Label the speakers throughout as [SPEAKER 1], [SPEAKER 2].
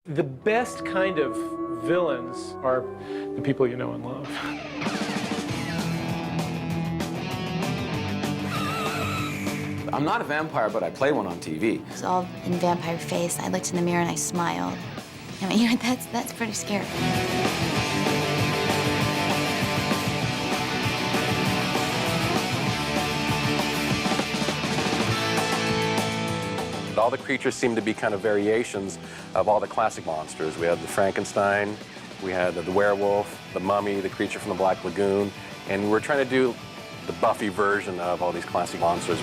[SPEAKER 1] The best kind of villains are the people you know and love.
[SPEAKER 2] I'm not a vampire, but I play one on TV.
[SPEAKER 3] It was all in vampire face. I looked in the mirror and I smiled. I mean, you know, that's pretty scary.
[SPEAKER 4] All the creatures seem to be kind of variations of all the classic monsters. We had the Frankenstein, we had the werewolf, the mummy, the creature from the Black Lagoon, and we're trying to do the Buffy version of all these classic monsters.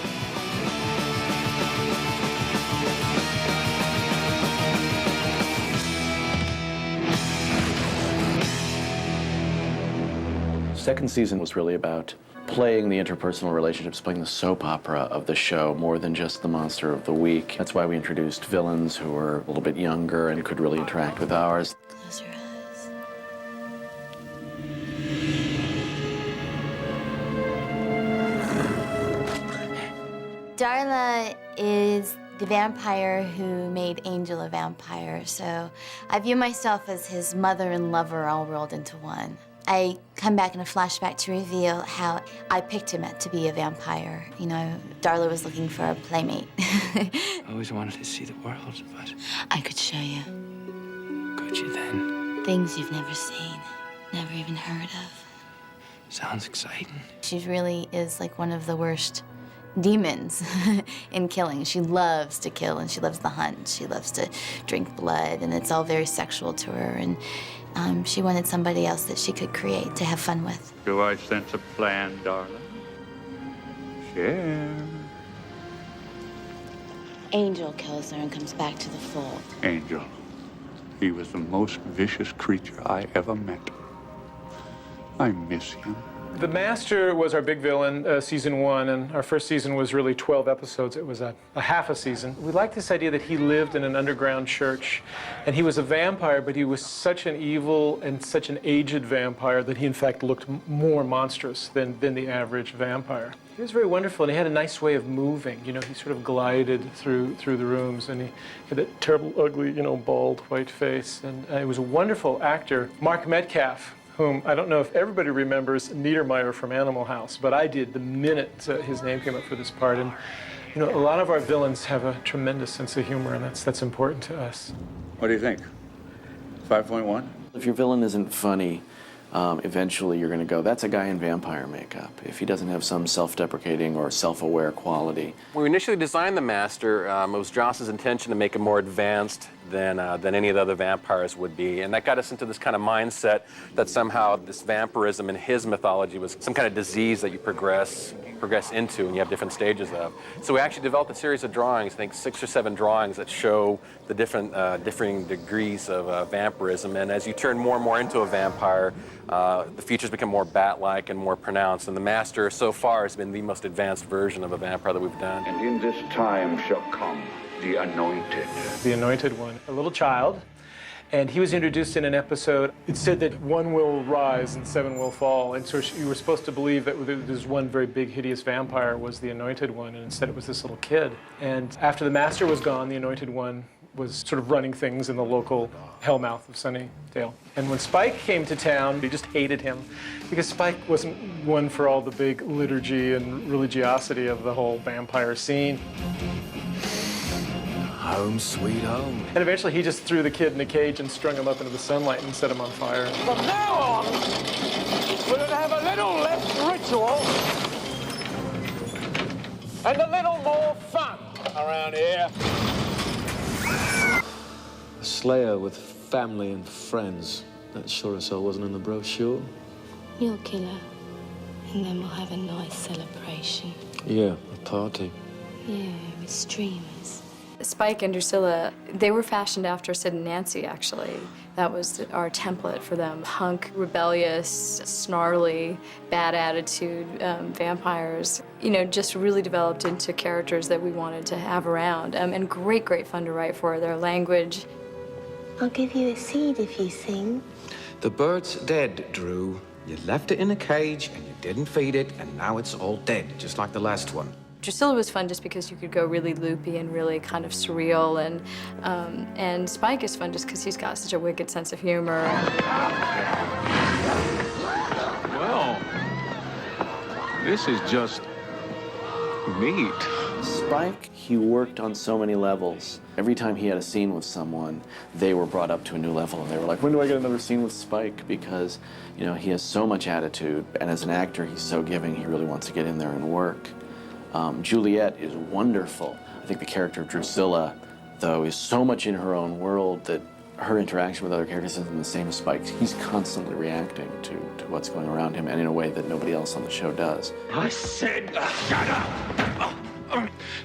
[SPEAKER 5] Second season was really about playing the interpersonal relationships, playing the soap opera of the show more than just the monster of the week. That's why we introduced villains who were a little bit younger and could really interact with ours.
[SPEAKER 3] Close your eyes. Darla is the vampire who made Angel a vampire, so I view myself as his mother and lover all rolled into one. I come back in a flashback to reveal how I picked him to be a vampire. You know, Darla was looking for a playmate.
[SPEAKER 6] I always wanted to see the world, but...
[SPEAKER 3] I could show you.
[SPEAKER 6] Could you then?
[SPEAKER 3] Things you've never seen, never even heard of.
[SPEAKER 6] Sounds exciting.
[SPEAKER 3] She really is like one of the worst demons in killing. She loves to kill and she loves the hunt. She loves to drink blood and it's all very sexual to her. And she wanted somebody else that she could create to have fun with.
[SPEAKER 7] Do I sense a plan, darling? Share.
[SPEAKER 3] Angel kills her and comes back to the fold.
[SPEAKER 7] Angel. He was the most vicious creature I ever met. I miss him.
[SPEAKER 1] The Master was our big villain, season 1, and our first season was really 12 episodes. It was a half a season. We liked this idea that he lived in an underground church, and he was a vampire, but he was such an evil and such an aged vampire that he, in fact, looked more monstrous than the average vampire. He was very wonderful, and he had a nice way of moving. You know, he sort of glided through the rooms, and he had that terrible, ugly, you know, bald, white face. And he was a wonderful actor. Mark Metcalf, whom I don't know if everybody remembers Niedermeyer from Animal House, but I did the minute his name came up for this part. And you know, a lot of our villains have a tremendous sense of humor, and that's important to us.
[SPEAKER 7] What do you think? 5.1?
[SPEAKER 5] If your villain isn't funny, eventually you're going to go, that's a guy in vampire makeup, if he doesn't have some self-deprecating or self-aware quality.
[SPEAKER 4] When we initially designed the Master, it was Joss's intention to make him more advanced than any of the other vampires would be. And that got us into this kind of mindset that somehow this vampirism in his mythology was some kind of disease that you progress into and you have different stages of. So we actually developed a series of drawings, I think 6 or 7 drawings that show the differing degrees of vampirism. And as you turn more and more into a vampire, the features become more bat-like and more pronounced. And the Master so far has been the most advanced version of a vampire that we've done.
[SPEAKER 7] And in this time shall come the Anointed.
[SPEAKER 1] The Anointed One, a little child, and he was introduced in an episode. It said that 1 will rise and 7 will fall, and so you were supposed to believe that there's one very big, hideous vampire was the Anointed One, and instead it was this little kid. And after the Master was gone, the Anointed One was sort of running things in the local hellmouth of Sunnydale. And when Spike came to town, he just hated him because Spike wasn't one for all the big liturgy and religiosity of the whole vampire scene.
[SPEAKER 6] Home sweet home.
[SPEAKER 1] And eventually he just threw the kid in a cage and strung him up into the sunlight and set him on fire.
[SPEAKER 8] From now on, we're going to have a little less ritual and a little more fun around here.
[SPEAKER 6] A slayer with family and friends. That sure as hell wasn't in the brochure.
[SPEAKER 9] You'll kill her, and then we'll have a nice celebration.
[SPEAKER 6] Yeah, a party.
[SPEAKER 9] Yeah, with streamers.
[SPEAKER 10] Spike and Drusilla, they were fashioned after Sid and Nancy, actually. That was our template for them. Punk, rebellious, snarly, bad attitude vampires. You know, just really developed into characters that we wanted to have around. And great, great fun to write for. Their language.
[SPEAKER 9] I'll give you a seed if you sing.
[SPEAKER 11] The bird's dead, Drew. You left it in a cage and you didn't feed it, and now it's all dead, just like the last one.
[SPEAKER 10] Drusilla was fun just because you could go really loopy and really kind of surreal, and Spike is fun just because he's got such a wicked sense of humor.
[SPEAKER 6] Well, this is just neat.
[SPEAKER 5] Spike, he worked on so many levels. Every time he had a scene with someone, they were brought up to a new level, and they were like, when do I get another scene with Spike? Because, you know, he has so much attitude, and as an actor, he's so giving, he really wants to get in there and work. Juliet is wonderful. I think the character of Drusilla, though, is so much in her own world that her interaction with other characters isn't the same as Spike's. He's constantly reacting to what's going around him, and in a way that nobody else on the show does.
[SPEAKER 6] I said, shut up!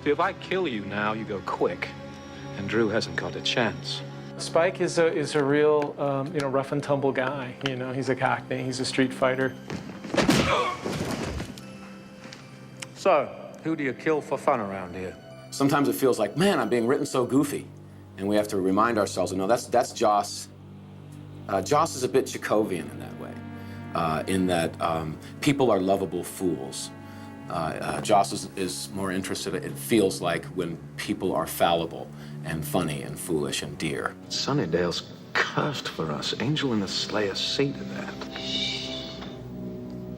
[SPEAKER 6] If I kill you now, you go quick. And Drew hasn't got a chance.
[SPEAKER 1] Spike is a real, you know, rough and tumble guy. You know, he's a cockney, he's a street fighter.
[SPEAKER 6] So, who do you kill for fun around here?
[SPEAKER 2] Sometimes it feels like, man, I'm being written so goofy. And we have to remind ourselves, no, that's Joss. Joss is a bit Chekhovian in that way, in that people are lovable fools. Joss is more interested, it feels like, when people are fallible and funny and foolish and dear.
[SPEAKER 6] Sunnydale's cursed for us. Angel and the Slayer see to that.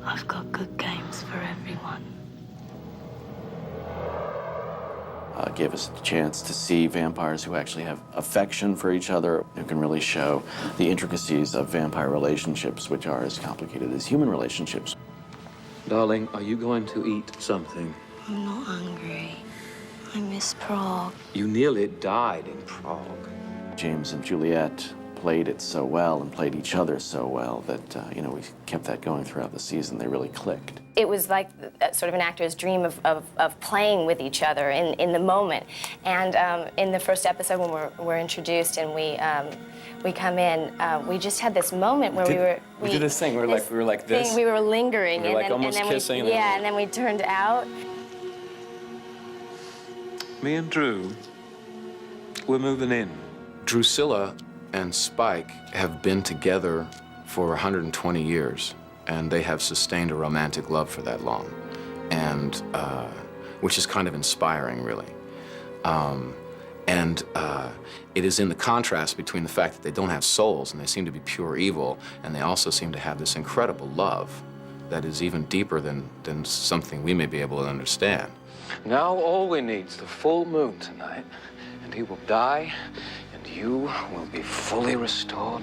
[SPEAKER 9] I've got good games for everyone.
[SPEAKER 5] Gave us a chance to see vampires who actually have affection for each other, who can really show the intricacies of vampire relationships, which are as complicated as human relationships.
[SPEAKER 6] Darling, are you going to eat something?
[SPEAKER 9] I'm not hungry. I miss Prague.
[SPEAKER 6] You nearly died in Prague.
[SPEAKER 5] James and Juliet played it so well and played each other so well that, you know, we kept that going throughout the season. They really clicked.
[SPEAKER 12] It was like sort of an actor's dream of playing with each other in the moment. And in the first episode when we're introduced and we come in, we just had this moment where
[SPEAKER 2] we did this thing. We were like this.
[SPEAKER 12] We were lingering.
[SPEAKER 2] We were like almost kissing.
[SPEAKER 12] And then we turned out.
[SPEAKER 6] Me and Drew, we're moving in.
[SPEAKER 2] Drusilla and Spike have been together for 120 years, and they have sustained a romantic love for that long, and which is kind of inspiring, really. It is in the contrast between the fact that they don't have souls and they seem to be pure evil, and they also seem to have this incredible love that is even deeper than something we may be able to understand.
[SPEAKER 6] Now all we need is the full moon tonight, and he will die, and you will be fully restored,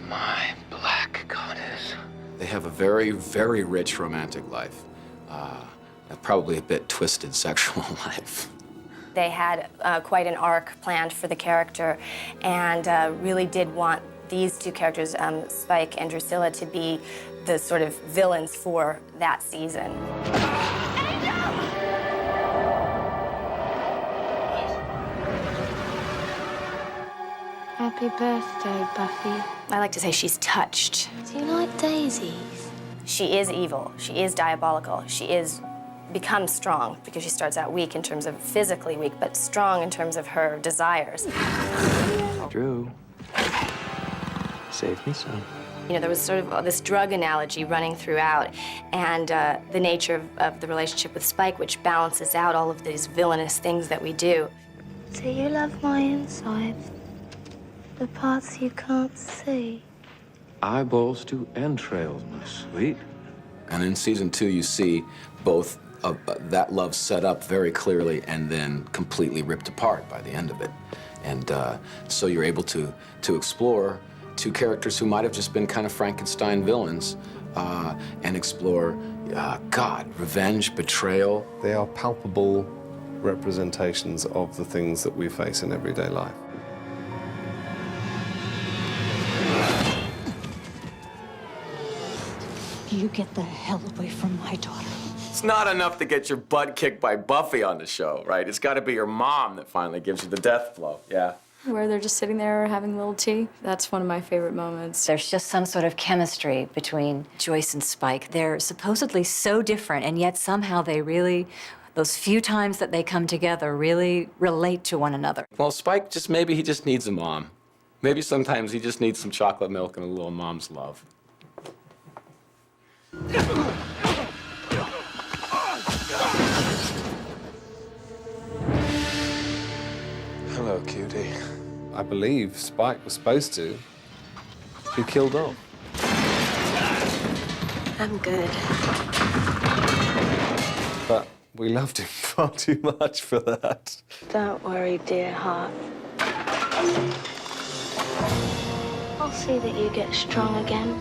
[SPEAKER 6] my black goddess.
[SPEAKER 2] They have a very, very rich romantic life, probably a bit twisted sexual life.
[SPEAKER 12] They had quite an arc planned for the character, and really did want these two characters, Spike and Drusilla, to be the sort of villains for that season.
[SPEAKER 9] Happy birthday, Buffy.
[SPEAKER 12] I like to say she's touched.
[SPEAKER 9] Do you like daisies?
[SPEAKER 12] She is evil. She is diabolical. She is becomes strong because she starts out weak in terms of physically weak, but strong in terms of her desires.
[SPEAKER 6] Drew, save me some.
[SPEAKER 12] You know, there was sort of this drug analogy running throughout, and the nature of the relationship with Spike, which balances out all of these villainous things that we do.
[SPEAKER 9] Do you love my inside? The parts you can't see?
[SPEAKER 6] Eyeballs to entrails, my sweet.
[SPEAKER 2] And in season 2, you see both that love set up very clearly and then completely ripped apart by the end of it. And so you're able to explore two characters who might have just been kind of Frankenstein villains and explore, revenge, betrayal.
[SPEAKER 13] They are palpable representations of the things that we face in everyday life.
[SPEAKER 14] You get the hell away from my daughter.
[SPEAKER 2] It's not enough to get your butt kicked by Buffy on the show, right? It's got to be your mom that finally gives you the death blow, yeah.
[SPEAKER 10] Where they're just sitting there having a little tea. That's one of my favorite moments.
[SPEAKER 15] There's just some sort of chemistry between Joyce and Spike. They're supposedly so different, and yet somehow they really, those few times that they come together, really relate to one another.
[SPEAKER 2] Well, Spike, maybe he just needs a mom. Maybe sometimes he just needs some chocolate milk and a little mom's love.
[SPEAKER 6] Hello, cutie.
[SPEAKER 13] I believe Spike was supposed to be killed off.
[SPEAKER 9] I'm good.
[SPEAKER 13] But we loved him far too much for that.
[SPEAKER 9] Don't worry, dear heart. I'll see that you get strong again.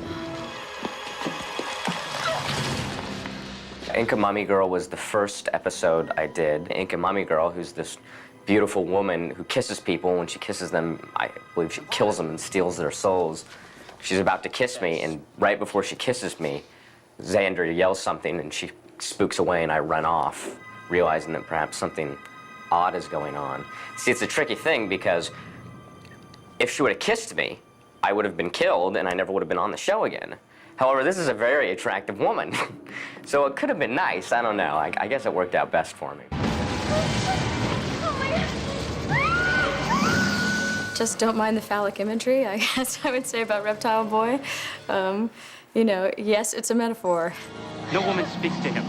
[SPEAKER 16] Inca Mummy Girl was the first episode I did. Inca Mummy Girl, who's this beautiful woman who kisses people. When she kisses them, I believe she kills them and steals their souls. She's about to kiss me, and right before she kisses me, Xander yells something, and she spooks away, and I run off, realizing that perhaps something odd is going on. See, it's a tricky thing, because if she would have kissed me, I would have been killed, and I never would have been on the show again. However, this is a very attractive woman, so it could have been nice. I don't know. I guess it worked out best for me.
[SPEAKER 10] Just don't mind the phallic imagery, I guess I would say about Reptile Boy. You know, yes, it's a metaphor.
[SPEAKER 8] No woman speaks to him.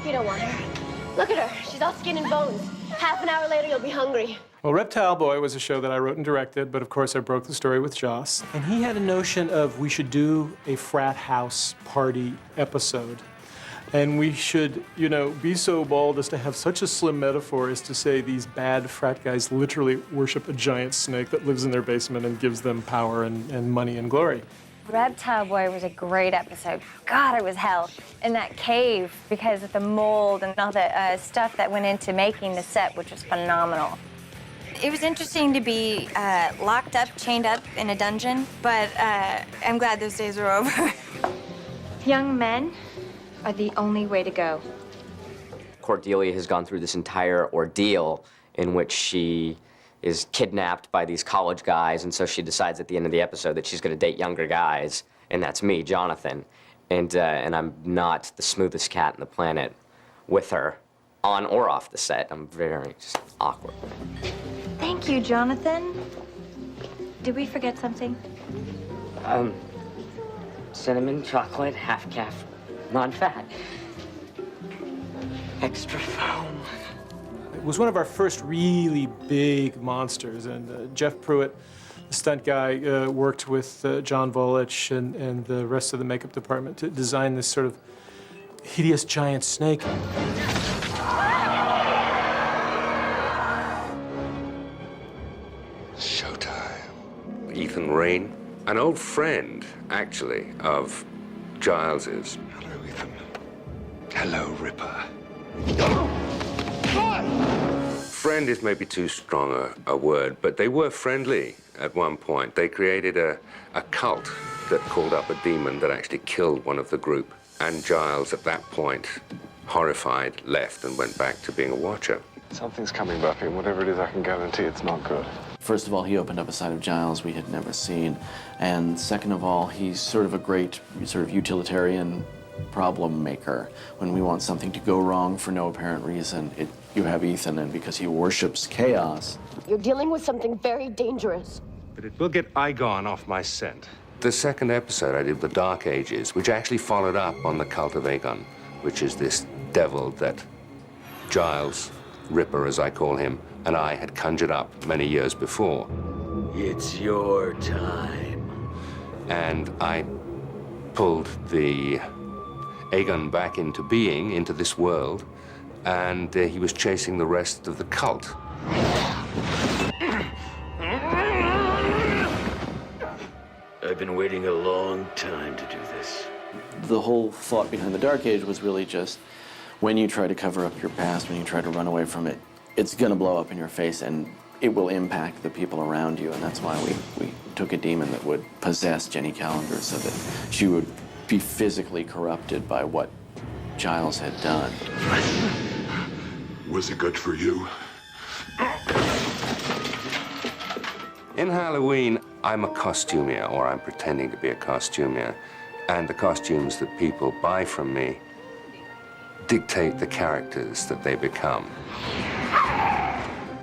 [SPEAKER 9] You don't want her. Look at her. She's all skin and bones. Half an hour later, you'll be hungry.
[SPEAKER 1] Well, Reptile Boy was a show that I wrote and directed, but of course I broke the story with Joss. And he had a notion of we should do a frat house party episode. And we should, you know, be so bold as to have such a slim metaphor as to say these bad frat guys literally worship a giant snake that lives in their basement and gives them power and money and glory.
[SPEAKER 17] Reptile Boy was a great episode. God, it was hell in that cave because of the mold and all the stuff that went into making the set, which was phenomenal.
[SPEAKER 18] It was interesting to be locked up, chained up in a dungeon, but I'm glad those days are over.
[SPEAKER 17] Young men are the only way to go.
[SPEAKER 16] Cordelia has gone through this entire ordeal in which she is kidnapped by these college guys, and so she decides at the end of the episode that she's going to date younger guys, and that's me, Jonathan. And I'm not the smoothest cat on the planet with her, on or off the set. I'm very just awkward.
[SPEAKER 17] Thank you, Jonathan. Did we forget something?
[SPEAKER 16] Cinnamon, chocolate, half calf, non-fat. Extra foam.
[SPEAKER 1] It was one of our first really big monsters, and Jeff Pruitt, the stunt guy, worked with John Volich and the rest of the makeup department to design this sort of hideous giant snake.
[SPEAKER 19] Showtime. Ethan Rain, an old friend, actually, of Giles's. Hello, Ethan. Hello, Ripper. Friend is maybe too strong a word, but they were friendly at one point. They created a cult that called up a demon that actually killed one of the group. And Giles, at that point, horrified, left and went back to being a watcher.
[SPEAKER 6] Something's coming, Buffy, and whatever it is, I can guarantee it's not good.
[SPEAKER 5] First of all, he opened up a side of Giles we had never seen. And second of all, he's sort of a great sort of utilitarian problem maker. When we want something to go wrong for no apparent reason, you have Ethan, and because he worships chaos.
[SPEAKER 9] You're dealing with something very dangerous.
[SPEAKER 19] But it will get Igon off my scent. The second episode I did, The Dark Ages, which actually followed up on the Cult of Aegon, which is this devil that Giles, Ripper as I call him, and I had conjured up many years before.
[SPEAKER 20] It's your time.
[SPEAKER 19] And I pulled the Aegon back into being, into this world, and he was chasing the rest of the cult.
[SPEAKER 20] I've been waiting a long time to do this.
[SPEAKER 5] The whole thought behind the Dark Age was really just when you try to cover up your past, when you try to run away from it, it's going to blow up in your face and it will impact the people around you. And that's why we took a demon that would possess Jenny Calendar so that she would be physically corrupted by what Giles had done.
[SPEAKER 21] Was it good for you?
[SPEAKER 19] In Halloween, I'm a costumier, or I'm pretending to be a costumier, and the costumes that people buy from me dictate the characters that they become.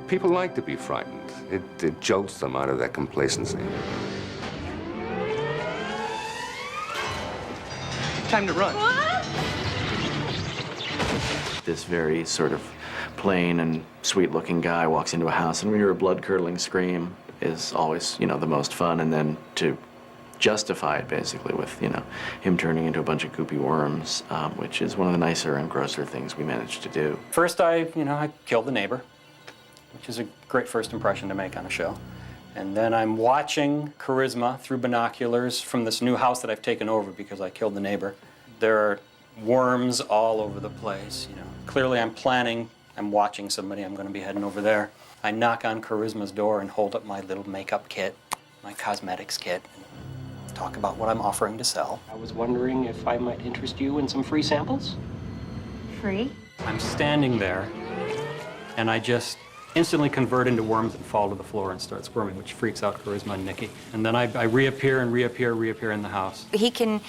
[SPEAKER 19] People like to be frightened. It jolts them out of their complacency.
[SPEAKER 8] Time to run.
[SPEAKER 5] This very sort of plain and sweet-looking guy walks into a house and we hear a blood-curdling scream is always, the most fun. And then to justify it basically with, him turning into a bunch of goopy worms, which is one of the nicer and grosser things we managed to do.
[SPEAKER 21] First, I killed the neighbor, which is a great first impression to make on a show. And then I'm watching Charisma through binoculars from this new house that I've taken over because I killed the neighbor. There are worms all over the place, Clearly I'm watching somebody, I'm gonna be heading over there. I knock on Charisma's door and hold up my little makeup kit, my cosmetics kit, and talk about what I'm offering to sell.
[SPEAKER 22] I was wondering if I might interest you in some free samples?
[SPEAKER 17] Free?
[SPEAKER 21] I'm standing there, and I just instantly convert into worms and fall to the floor and start squirming, which freaks out Charisma and Nikki. And then I reappear and reappear in the house.
[SPEAKER 18] He can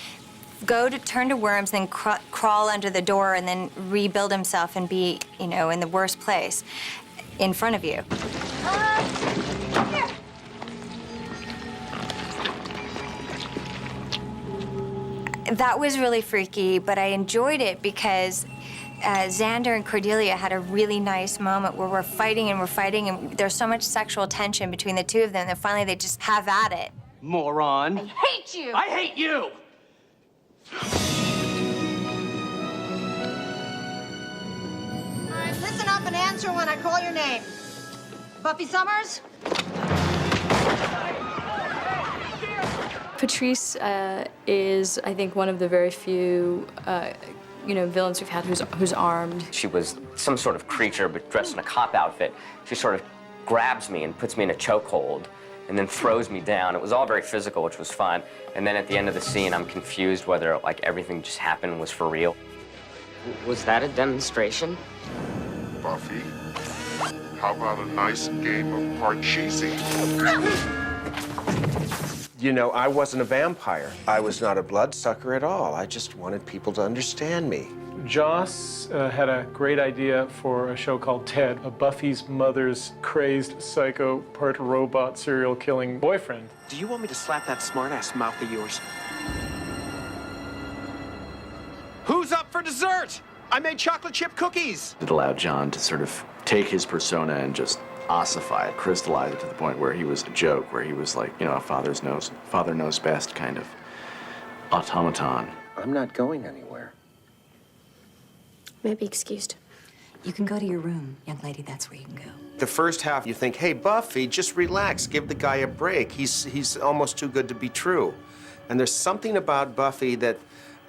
[SPEAKER 18] turn to worms, then crawl under the door, and then rebuild himself and be, in the worst place in front of you. That was really freaky, but I enjoyed it because Xander and Cordelia had a really nice moment where we're fighting, and there's so much sexual tension between the two of them that finally they just have at it.
[SPEAKER 22] Moron.
[SPEAKER 18] I hate you!
[SPEAKER 22] I hate you!
[SPEAKER 23] All right, listen up and answer when I call your name. Buffy Summers?
[SPEAKER 10] Patrice is, I think, one of the very few, villains we've had who's armed.
[SPEAKER 16] She was some sort of creature, but dressed in a cop outfit. She sort of grabs me and puts me in a chokehold and then throws me down. It was all very physical, which was fun. And then at the end of the scene, I'm confused whether, everything just happened was for real.
[SPEAKER 24] Was that a demonstration?
[SPEAKER 25] Buffy, how about a nice game of Parcheesi?
[SPEAKER 26] I wasn't a vampire. I was not a bloodsucker at all. I just wanted people to understand me.
[SPEAKER 1] Joss had a great idea for a show called Ted, a Buffy's mother's crazed, psycho, part robot, serial-killing boyfriend.
[SPEAKER 27] Do you want me to slap that smart-ass mouth of yours? Who's up for dessert? I made chocolate chip cookies.
[SPEAKER 5] It allowed John to sort of take his persona and just ossify it, crystallize it to the point where he was a joke, where he was like, a father knows best kind of automaton.
[SPEAKER 26] I'm not going anywhere.
[SPEAKER 28] May I be excused?
[SPEAKER 15] You can go to your room, young lady. That's where you can go.
[SPEAKER 26] The first half, you think, hey, Buffy, just relax. Give the guy a break. He's almost too good to be true. And there's something about Buffy that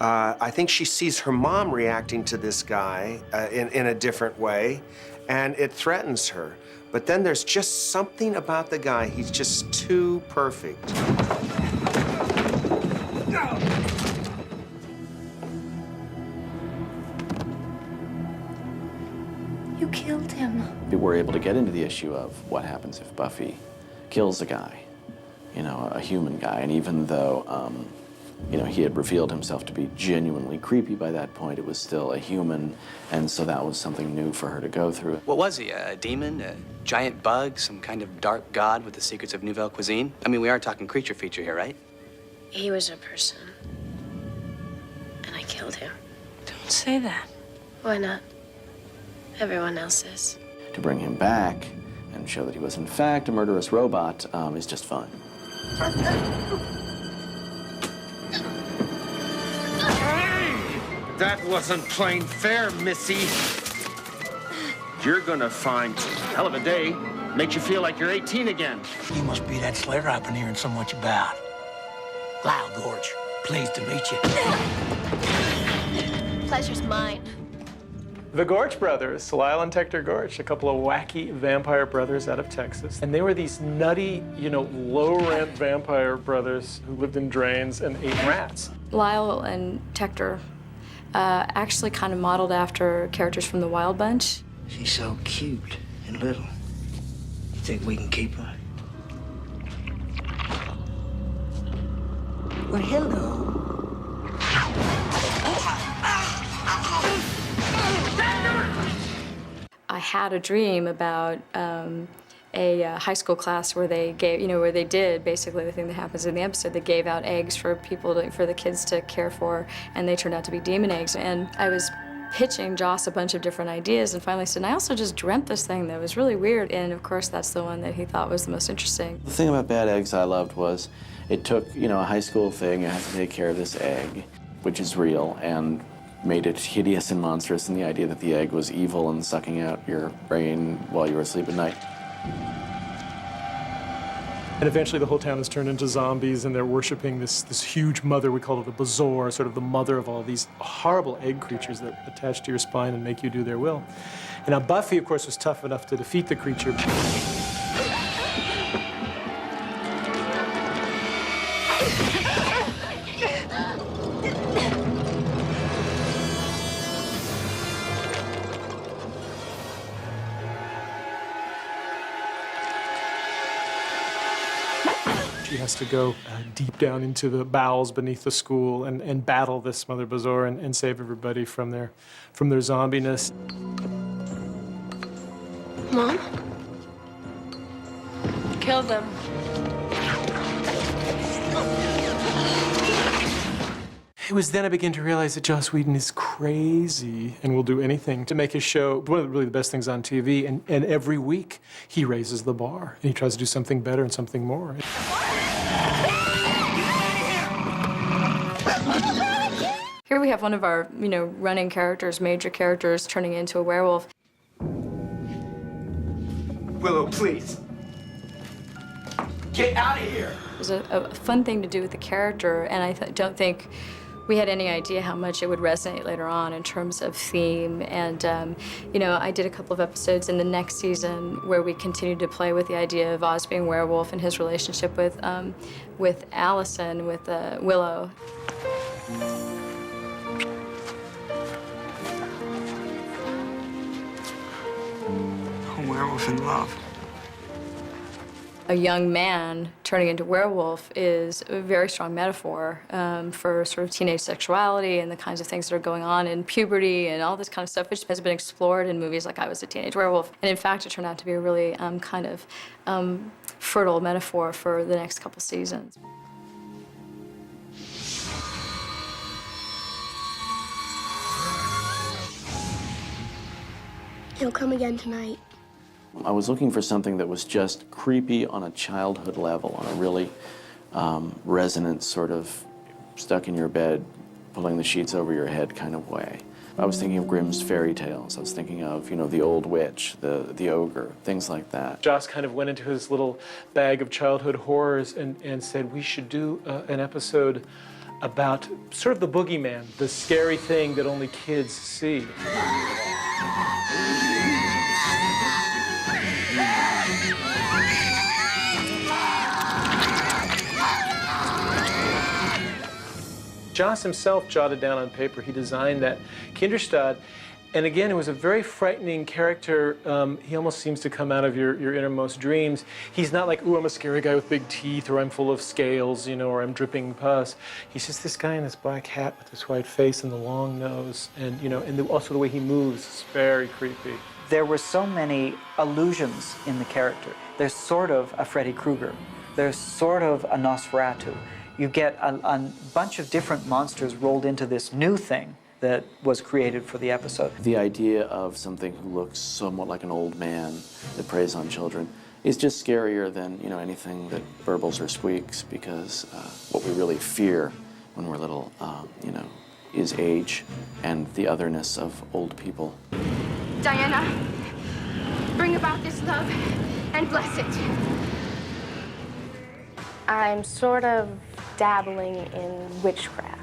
[SPEAKER 26] I think she sees her mom reacting to this guy in a different way, and it threatens her. But then there's just something about the guy. He's just too perfect.
[SPEAKER 15] You killed him.
[SPEAKER 5] We're able to get into the issue of what happens if Buffy kills a guy, a human guy. And even though, he had revealed himself to be genuinely creepy by that point, it was still a human. And so that was something new for her to go through.
[SPEAKER 29] What was he, a demon, a giant bug, some kind of dark god with the secrets of Nouvelle cuisine? I mean, we are talking creature feature here, right?
[SPEAKER 28] He was a person. And I killed him. Don't say that. Why not? Everyone else is.
[SPEAKER 5] To bring him back and show that he was in fact a murderous robot is just fun.
[SPEAKER 26] That wasn't plain fair, Missy. You're gonna find a hell of a day. Makes you feel like you're 18 again.
[SPEAKER 8] You must be that Slayer I've been hearing so much about. Lyle Gorge, pleased to meet you.
[SPEAKER 28] Pleasure's mine.
[SPEAKER 1] The Gorge brothers, Lyle and Hector Gorge, a couple of wacky vampire brothers out of Texas. And they were these nutty, low-rent vampire brothers who lived in drains and ate rats.
[SPEAKER 10] Lyle and Hector actually kind of modeled after characters from the Wild Bunch.
[SPEAKER 8] She's so cute and little. You think we can keep her? Well, hello.
[SPEAKER 10] I had a dream about a high school class where they gave, where they did basically the thing that happens in the episode. They gave out eggs for for the kids to care for, and they turned out to be demon eggs. And I was pitching Joss a bunch of different ideas, and finally said, and I also just dreamt this thing that was really weird. And of course, that's the one that he thought was the most interesting.
[SPEAKER 5] The thing about Bad Eggs I loved was it took, a high school thing, you have to take care of this egg, which is real, and made it hideous and monstrous, and the idea that the egg was evil and sucking out your brain while you were asleep at night.
[SPEAKER 1] And eventually the whole town is turned into zombies, and they're worshiping this huge mother. We call it the Bazaar, sort of the mother of all these horrible egg creatures that attach to your spine and make you do their will. And now Buffy, of course, was tough enough to defeat the creature. She has to go deep down into the bowels beneath the school and battle this Mother Bazaar and save everybody from their zombiness.
[SPEAKER 28] Mom? Kill them.
[SPEAKER 1] It was then I began to realize that Joss Whedon is crazy and will do anything to make his show one of the really the best things on TV. And every week he raises the bar and he tries to do something better and something more.
[SPEAKER 10] Here we have one of our, running characters, major characters, turning into a werewolf.
[SPEAKER 27] Willow, please. Get out of here!
[SPEAKER 10] It was a fun thing to do with the character, and I don't think we had any idea how much it would resonate later on in terms of theme. And, I did a couple of episodes in the next season where we continued to play with the idea of Oz being a werewolf and his relationship with Allison, with Willow.
[SPEAKER 27] A werewolf in love.
[SPEAKER 10] A young man turning into werewolf is a very strong metaphor for sort of teenage sexuality and the kinds of things that are going on in puberty and all this kind of stuff, which has been explored in movies like I Was a Teenage Werewolf. And in fact, it turned out to be a really fertile metaphor for the next couple seasons.
[SPEAKER 28] He'll come again tonight.
[SPEAKER 5] I was looking for something that was just creepy on a childhood level, on a really resonant sort of stuck in your bed, pulling the sheets over your head kind of way. I was thinking of Grimm's fairy tales. I was thinking of, the old witch, the ogre, things like that.
[SPEAKER 1] Joss kind of went into his little bag of childhood horrors and said, we should do an episode about sort of the boogeyman, the scary thing that only kids see. Joss himself jotted down on paper. He designed that Kinderstadt. And again, it was a very frightening character. He almost seems to come out of your innermost dreams. He's not like, ooh, I'm a scary guy with big teeth, or I'm full of scales, or I'm dripping pus. He's just this guy in this black hat with this white face and the long nose. And, also the way he moves is very creepy.
[SPEAKER 2] There were so many allusions in the character. There's sort of a Freddy Krueger. There's sort of a Nosferatu. You get a bunch of different monsters rolled into this new thing that was created for the episode.
[SPEAKER 5] The idea of something who looks somewhat like an old man that preys on children is just scarier than, anything that burbles or squeaks, because what we really fear when we're little, is age and the otherness of old people.
[SPEAKER 28] Diana, bring about this love and bless it. I'm sort of dabbling in witchcraft.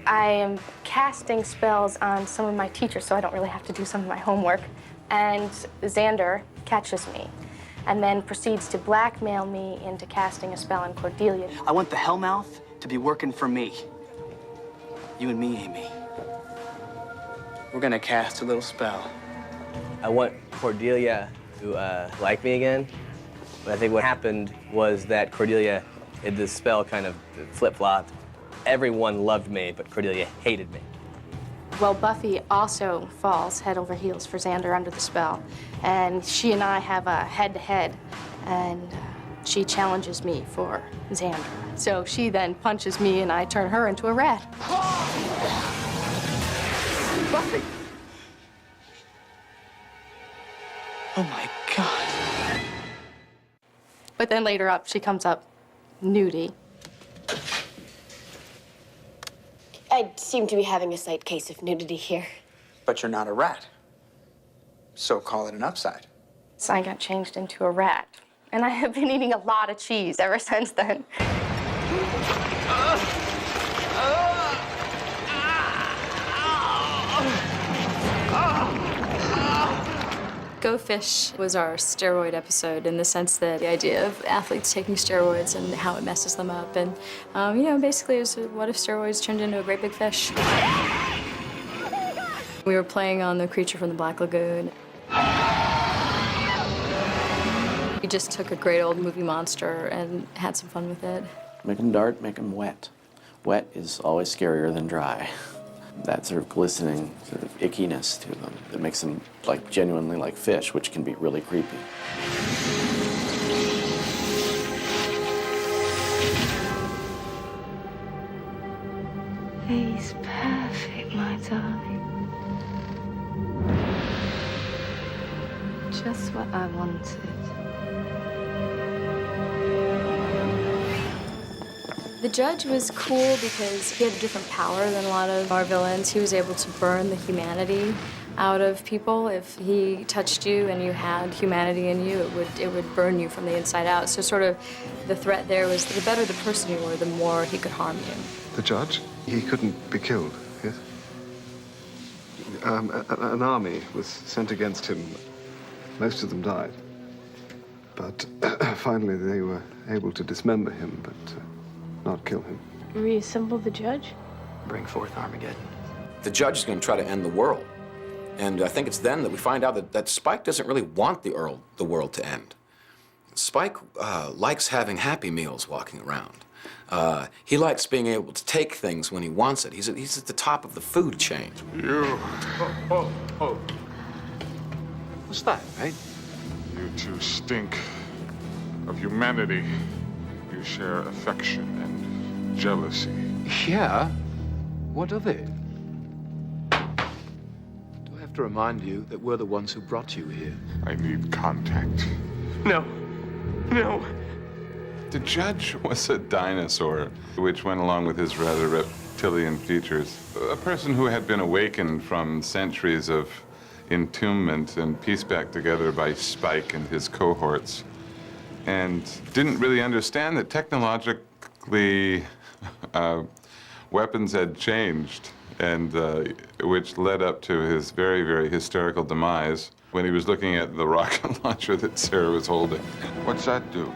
[SPEAKER 28] I am casting spells on some of my teachers, so I don't really have to do some of my homework. And Xander catches me and then proceeds to blackmail me into casting a spell on Cordelia.
[SPEAKER 29] I want the Hellmouth to be working for me. You and me, Amy. We're gonna cast a little spell.
[SPEAKER 3] I want Cordelia to like me again. But I think what happened was that Cordelia, the spell kind of flip-flopped. Everyone loved me, but Cordelia hated me.
[SPEAKER 28] Well, Buffy also falls head over heels for Xander under the spell. And she and I have a head-to-head, and she challenges me for Xander. So she then punches me, and I turn her into a rat.
[SPEAKER 27] Buffy!
[SPEAKER 29] Oh my God.
[SPEAKER 28] But then later up, she comes up nudie.
[SPEAKER 4] I seem to be having a slight case of nudity here.
[SPEAKER 29] But you're not a rat. So call it an upside.
[SPEAKER 28] So I got changed into a rat. And I have been eating a lot of cheese ever since then. Go Fish was our steroid episode in the sense that the idea of athletes taking steroids and how it messes them up. And, you know, basically it was what if steroids turned into a great big fish? We were playing on the creature from the Black Lagoon. We just took a great old movie monster and had some fun with it.
[SPEAKER 5] Make them dark, make them wet. Wet is always scarier than dry. That sort of glistening sort of ickiness to them that makes them like genuinely like fish, which can be really creepy.
[SPEAKER 6] He's perfect, my darling. Just what I wanted.
[SPEAKER 10] The judge was cool because he had a different power than a lot of our villains. He was able to burn the humanity out of people. If he touched you and you had humanity in you, it would burn you from the inside out. So sort of the threat there was the better the person you were, the more he could harm you.
[SPEAKER 7] The judge? He couldn't be killed, yes? An army was sent against him. Most of them died. But finally they were able to dismember him, but not kill him.
[SPEAKER 6] Reassemble the judge?
[SPEAKER 29] Bring forth Armageddon.
[SPEAKER 9] The judge is going to try to end the world. And I think it's then that we find out that Spike doesn't really want the world to end. Spike likes having Happy Meals walking around. He likes being able to take things when he wants it. He's at the top of the food chain.
[SPEAKER 25] You.
[SPEAKER 29] Oh. What's that, mate?
[SPEAKER 25] You two stink of humanity. You share affection and jealousy.
[SPEAKER 29] Yeah? What of it? Do I have to remind you that we're the ones who brought you here?
[SPEAKER 25] I need contact.
[SPEAKER 29] No. No.
[SPEAKER 11] The judge was a dinosaur, which went along with his rather reptilian features. A person who had been awakened from centuries of entombment and pieced back together by Spike and his cohorts, and didn't really understand that technologically weapons had changed, and which led up to his very, very hysterical demise when he was looking at the rocket launcher that Sarah was holding.
[SPEAKER 25] What's that do?